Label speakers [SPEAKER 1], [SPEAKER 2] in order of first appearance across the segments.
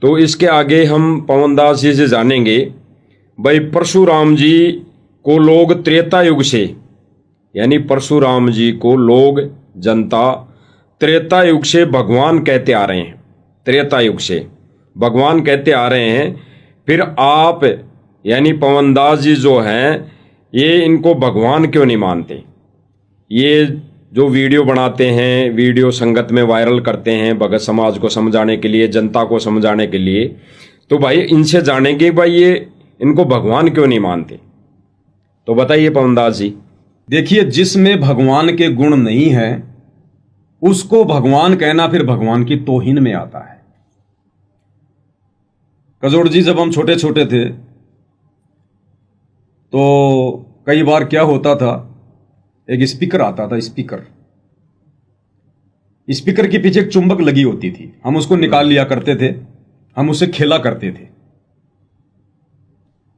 [SPEAKER 1] तो इसके आगे हम पवनदास जी से जानेंगे भाई परशुराम जी को लोग त्रेता युग से, यानी परशुराम जी को लोग जनता त्रेता युग से भगवान कहते आ रहे हैं, त्रेता युग से भगवान कहते आ रहे हैं। फिर आप यानी पवनदास जी जो हैं ये इनको भगवान क्यों नहीं मानते? ये जो वीडियो बनाते हैं, वीडियो संगत में वायरल करते हैं भगत समाज को समझाने के लिए, जनता को समझाने के लिए, तो भाई इनसे जानेंगे भाई ये इनको भगवान क्यों नहीं मानते। तो बताइए पवनदास जी।
[SPEAKER 2] देखिए, जिसमें भगवान के गुण नहीं है उसको भगवान कहना फिर भगवान की तौहीन में आता है। कजोड़ जी, जब हम छोटे छोटे थे तो कई बार क्या होता था, एक स्पीकर आता था, स्पीकर के पीछे एक चुंबक लगी होती थी, हम उसको निकाल लिया करते थे, हम उससे खेला करते थे।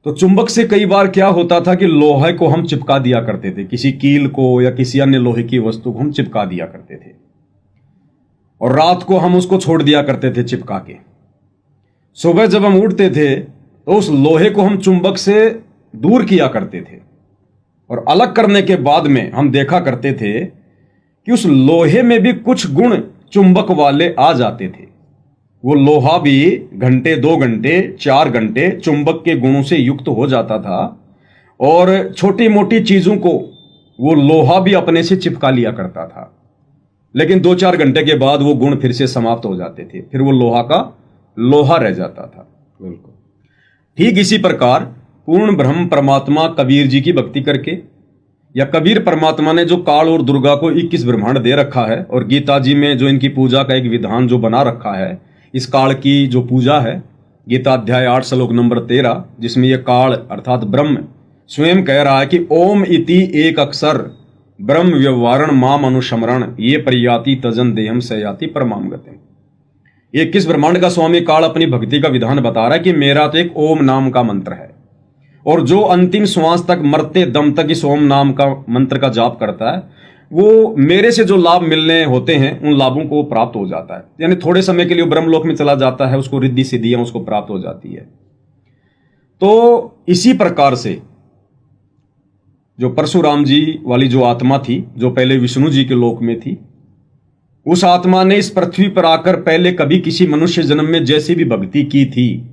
[SPEAKER 2] तो चुंबक से कई बार क्या होता था कि लोहे को हम चिपका दिया करते थे, किसी कील को या किसी अन्य लोहे की वस्तु को हम चिपका दिया करते थे, और रात को हम उसको छोड़ दिया करते थे चिपका के। सुबह जब हम उठते थे तो उस लोहे को हम चुंबक से दूर किया करते थे, और अलग करने के बाद में हम देखा करते थे कि उस लोहे में भी कुछ गुण चुंबक वाले आ जाते थे। वो लोहा भी घंटे, 2 घंटे, 4 घंटे चुंबक के गुणों से युक्त हो जाता था, और छोटी मोटी चीजों को वो लोहा भी अपने से चिपका लिया करता था। लेकिन 2-4 घंटे के बाद वो गुण फिर से समाप्त हो जाते थे, फिर वो लोहा का लोहा रह जाता था। बिल्कुल ठीक इसी प्रकार पूर्ण ब्रह्म परमात्मा कबीर जी की भक्ति करके, या कबीर परमात्मा ने जो काल और दुर्गा को 21 ब्रह्मांड दे रखा है, और गीता जी में जो इनकी पूजा का एक विधान जो बना रखा है, इस काल की जो पूजा है, गीता अध्याय 8 श्लोक नंबर 13, जिसमें यह काल अर्थात ब्रह्म स्वयं कह रहा है कि ओम इति एक अक्षर ब्रह्म व्यवहारण माम अनुशमरण ये परियाति तजन देहम सयाति परमाम गतिम। 21 ब्रह्मांड का स्वामी काल अपनी भक्ति का विधान बता रहा है कि मेरा तो एक ओम नाम का मंत्र है, और जो अंतिम श्वास तक, मरते दम तक इस ओम नाम का मंत्र का जाप करता है, वो मेरे से जो लाभ मिलने होते हैं उन लाभों को प्राप्त हो जाता है। यानी थोड़े समय के लिए ब्रह्मलोक में चला जाता है, उसको रिद्धि सिद्धियां उसको प्राप्त हो जाती है। तो इसी प्रकार से जो परशुराम जी वाली जो आत्मा थी, जो पहले विष्णु जी के लोक में थी, उस आत्मा ने इस पृथ्वी पर आकर पहले कभी किसी मनुष्य जन्म में जैसी भी भक्ति की थी,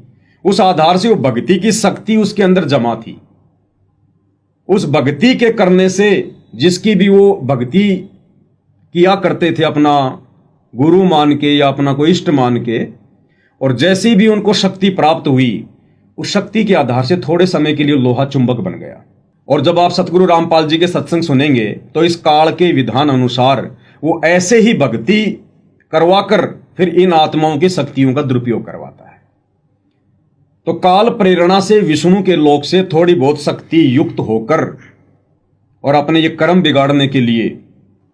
[SPEAKER 2] उस आधार से वो भक्ति की शक्ति उसके अंदर जमा थी। उस भक्ति के करने से जिसकी भी वो भक्ति किया करते थे अपना गुरु मान के या अपना कोई इष्ट मान के, और जैसी भी उनको शक्ति प्राप्त हुई, उस शक्ति के आधार से थोड़े समय के लिए लोहा चुंबक बन गया। और जब आप सतगुरु रामपाल जी के सत्संग सुनेंगे तो इस काल के विधान अनुसार वो ऐसे ही भक्ति करवाकर फिर इन आत्माओं की शक्तियों का दुरुपयोग करवाता है। तो काल प्रेरणा से विष्णु के लोक से थोड़ी बहुत शक्ति युक्त होकर और अपने ये कर्म बिगाड़ने के लिए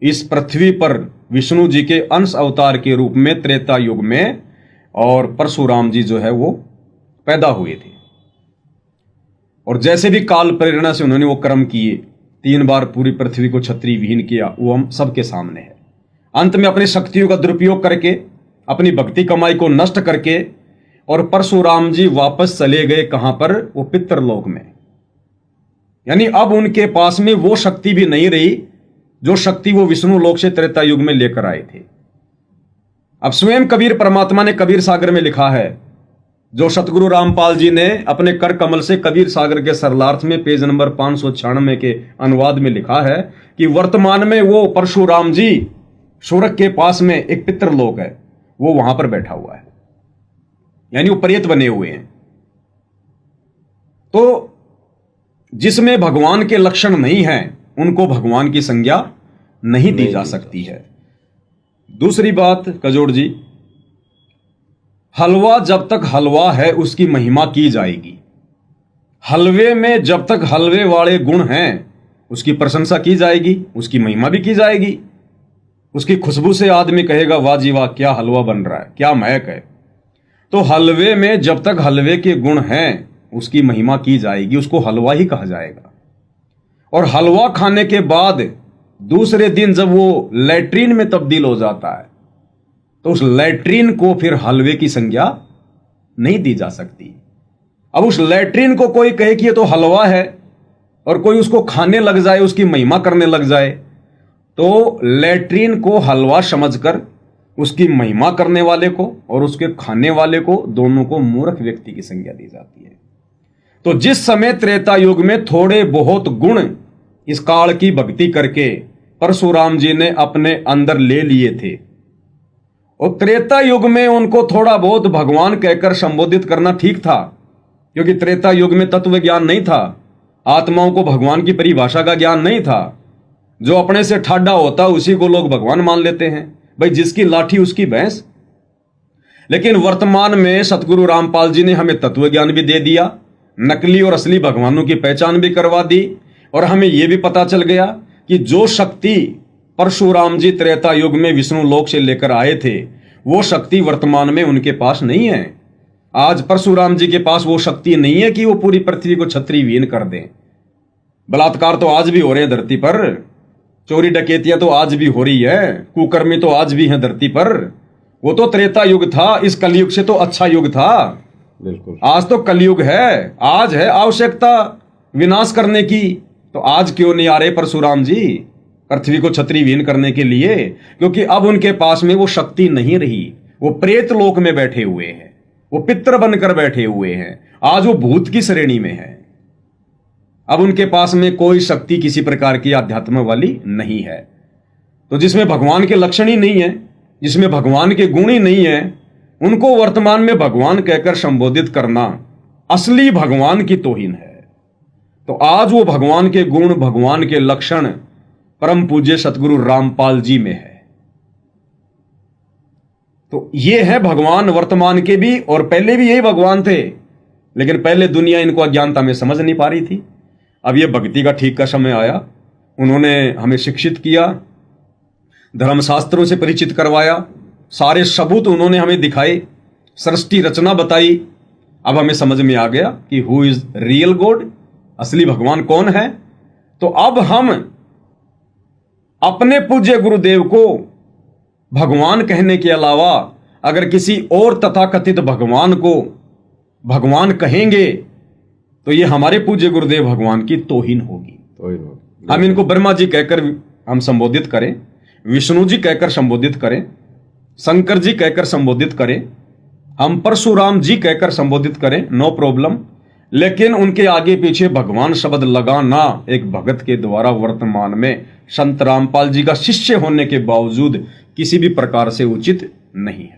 [SPEAKER 2] इस पृथ्वी पर विष्णु जी के अंश अवतार के रूप में त्रेता युग में और परशुराम जी जो है वो पैदा हुए थे। और जैसे भी काल प्रेरणा से उन्होंने वो कर्म किए, 3 बार पूरी पृथ्वी को छत्री विहीन किया, वो हम सबके सामने है। अंत में अपनी शक्तियों का दुरुपयोग करके, अपनी भक्ति कमाई को नष्ट करके, और परशुराम जी वापस चले गए कहां पर? वो पितृलोक में। यानी अब उनके पास में वो शक्ति भी नहीं रही जो शक्ति वो विष्णु लोक से त्रेता युग में लेकर आए थे। अब स्वयं कबीर परमात्मा ने कबीर सागर में लिखा है, जो सतगुरु रामपाल जी ने अपने कर कमल से कबीर सागर के सरलार्थ में पेज नंबर 596 के अनुवाद में लिखा है कि वर्तमान में वो परशुराम जी सूरज के पास में एक पितृलोक है, वो वहां पर बैठा हुआ है, यानी वो प्रेत बने हुए हैं। तो जिसमें भगवान के लक्षण नहीं हैं उनको भगवान की संज्ञा नहीं दी जा सकती है। दूसरी बात कजोड़ जी, हलवा जब तक हलवा है उसकी महिमा की जाएगी। हलवे में जब तक हलवे वाले गुण हैं उसकी प्रशंसा की जाएगी, उसकी महिमा भी की जाएगी। उसकी खुशबू से आदमी कहेगा वाह जी वाह, क्या हलवा बन रहा है, क्या महक है। तो हलवे में जब तक हलवे के गुण हैं उसकी महिमा की जाएगी, उसको हलवा ही कहा जाएगा। और हलवा खाने के बाद दूसरे दिन जब वो लैट्रीन में तब्दील हो जाता है तो उस लैट्रीन को फिर हलवे की संज्ञा नहीं दी जा सकती। अब उस लैट्रिन को कोई कहे कि ये तो हलवा है और कोई उसको खाने लग जाए, उसकी महिमा करने लग जाए, तो लैट्रिन को हलवा समझकर उसकी महिमा करने वाले को और उसके खाने वाले को, दोनों को मूर्ख व्यक्ति की संज्ञा दी जाती है। तो जिस समय त्रेता युग में थोड़े बहुत गुण इस काल की भक्ति करके परशुराम जी ने अपने अंदर ले लिए थे, और त्रेता युग में उनको थोड़ा बहुत भगवान कहकर संबोधित करना ठीक था, क्योंकि त्रेता युग में तत्व ज्ञान नहीं था, आत्माओं को भगवान की परिभाषा का ज्ञान नहीं था। जो अपने से ठाडा होता उसी को लोग भगवान मान लेते हैं, भाई जिसकी लाठी उसकी भैंस। लेकिन वर्तमान में सतगुरु रामपाल जी ने हमें तत्व ज्ञान भी दे दिया, नकली और असली भगवानों की पहचान भी करवा दी, और हमें यह भी पता चल गया कि जो शक्ति परशुराम जी त्रेता युग में विष्णु लोक से लेकर आए थे, वो शक्ति वर्तमान में उनके पास नहीं है। आज परशुराम जी के पास वो शक्ति नहीं है कि वो पूरी पृथ्वी को छत्री विहीन कर दें। बलात्कार तो आज भी हो रहे हैं धरती पर, चोरी डकैतियां तो आज भी हो रही है, कुकर्मी तो आज भी हैं धरती पर। वो तो त्रेता युग था, इस कलयुग से तो अच्छा युग था।
[SPEAKER 1] बिल्कुल।
[SPEAKER 2] आज तो कलयुग है, आज है आवश्यकता विनाश करने की, तो आज क्यों नहीं आ रहे परशुराम जी पृथ्वी को छत्री विहीन करने के लिए? क्योंकि अब उनके पास में वो शक्ति नहीं रही। वो प्रेत लोक में बैठे हुए हैं, वो पितर बनकर बैठे हुए हैं, आज वो भूत की श्रेणी में है। अब उनके पास में कोई शक्ति किसी प्रकार की अध्यात्म वाली नहीं है। तो जिसमें भगवान के लक्षण ही नहीं है, जिसमें भगवान के गुण ही नहीं है, उनको वर्तमान में भगवान कहकर संबोधित करना असली भगवान की तौहीन है। तो आज वो भगवान के गुण, भगवान के लक्षण परम पूज्य सतगुरु रामपाल जी में है। तो ये है भगवान वर्तमान के भी, और पहले भी यही भगवान थे, लेकिन पहले दुनिया इनको अज्ञानता में समझ नहीं पा रही थी। अब ये भक्ति का ठीक का समय आया, उन्होंने हमें शिक्षित किया, धर्मशास्त्रों से परिचित करवाया, सारे सबूत उन्होंने हमें दिखाए, सृष्टि रचना बताई। अब हमें समझ में आ गया कि हु इज रियल गॉड, असली भगवान कौन है। तो अब हम अपने पूज्य गुरुदेव को भगवान कहने के अलावा अगर किसी और तथाकथित भगवान को भगवान कहेंगे तो ये हमारे पूज्य गुरुदेव भगवान की तौहीन होगी। हम इनको ब्रह्मा जी कहकर हम संबोधित करें, विष्णु जी कहकर संबोधित करें, शंकर जी कहकर संबोधित करें, हम परशुराम जी कहकर संबोधित करें, नो प्रॉब्लम। लेकिन उनके आगे पीछे भगवान शब्द लगाना एक भगत के द्वारा वर्तमान में संत रामपाल जी का शिष्य होने के बावजूद किसी भी प्रकार से उचित नहीं है।